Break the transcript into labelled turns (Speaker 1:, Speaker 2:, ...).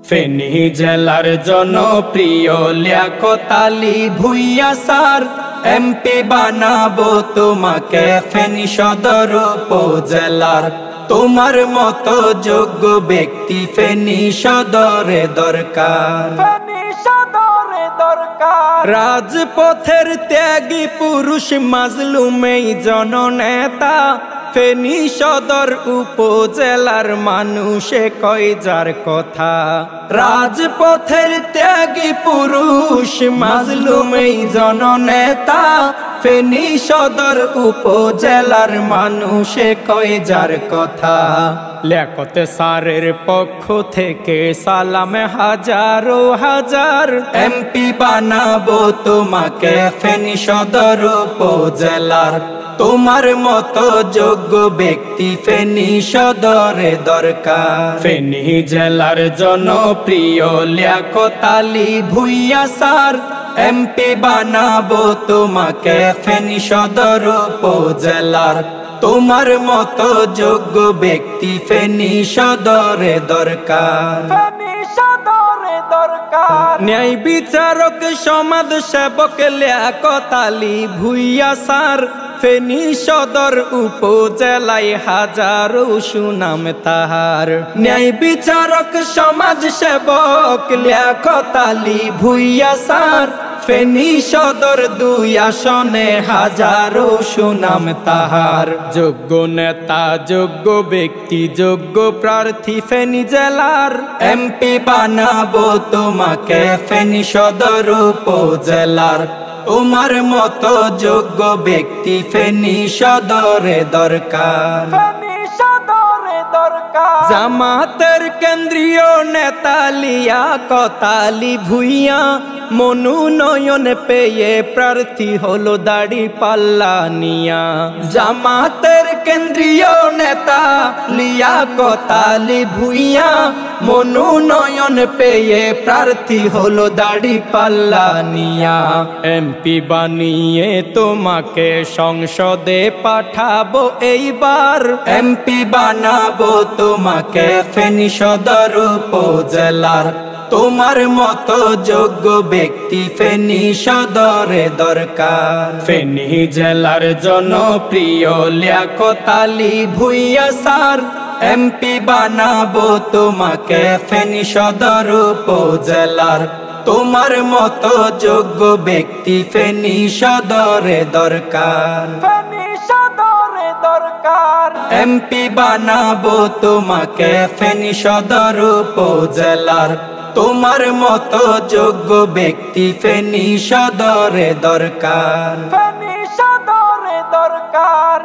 Speaker 1: ফেনী জেলার জনপ্রিয় Liaquat Ali Bhuiyan sir, MP বানাবো তোমাকে ফেনী সদর উপজেলার। তোমার মতো যোগ্য ব্যক্তি ফেনী সদরে দরকার, ফেনী সদরে দরকার। রাজপথের ত্যাগী পুরুষ মাজলুম এই জননেতা, ফেনী সদর উপজেলার মানুষে কয় যার কথা। রাজপথের ত্যাগী পুরুষ মাজলুম এই জননেতা, ফেনী সদর উপজেলার মানুষে কয় যার কথা। লিয়াকত স্যারের পক্ষ থেকে সালাম হাজারো হাজার, এমপি বানাবো তোমাকে ফেনী সদর উপজেলার। তোমার মতো যোগ্য ব্যক্তি ফেনী সদরে দরকার। ফেনী জেলার জনপ্রিয় লিয়াকত আলী ভূঁইয়া স্যার, এমপি বানাবো তোমাকে ফেনী সদর উপজেলার। তোমার মতো যোগ্য ব্যক্তি ফেনী সদরে দরকার, ফেনী সদরে দরকার। ন্যায় বিচারক সমাজ সেবক লিয়াকত আলী ভূঁইয়া স্যার, ফেনী সদর উপজেলায় হাজারো সুনাম তাহার। ন্যায় বিচারক সমাজ সেবক লিয়াকত আলী ভূঁইয়া স্যার, ফেনী সদর 2 আসনে হাজারো সুনাম তাহার। যোগ্য নেতা যোগ্য ব্যক্তি যোগ্য প্রার্থী ফেনী জেলার, এমপি বানাবো তোমাকে ফেনী সদর উপজেলার। তোমার মতো যোগ্য ব্যক্তি ফেনী সদরে দরকার, ফেনী সদরে দরকার। জামাতের কেন্দ্রীয় নেতা লিয়াকত আলী ভূঁইয়া, মনোনয়ন পেয়ে প্রার্থী হলো দাড়িপাল্লা নিয়া। জামাতের কেন্দ্রীয় নেতা লিয়াকত আলী ভূঁইয়া, মনোনয়ন পেয়ে প্রার্থী হলো দাড়িপাল্লা নিয়া। এমপি বানিয়ে তোমাকে সংসদে পাঠাবো এইবার, এমপি বানাবো তোমাকে ফেনী সদর উপজেলার। তোমার মতো যোগ্য ব্যক্তি ফেনী সদরে দরকার। ফেনী জেলার জনপ্রিয় লিয়াকত আলী ভূঁইয়া স্যার, এমপি বানাবো তোমাকে ফেনী সদর উপজেলার। তোমার মতো যোগ্য ব্যক্তি ফেনী সদরে দরকার, ফেনী সদরে দরকার। এমপি বানাবো তোমাকে ফেনী সদর উপজেলার। তোমার মতো যোগ্য ব্যক্তি ফেনী সদরে দরকার, ফেনী সদরে দরকার।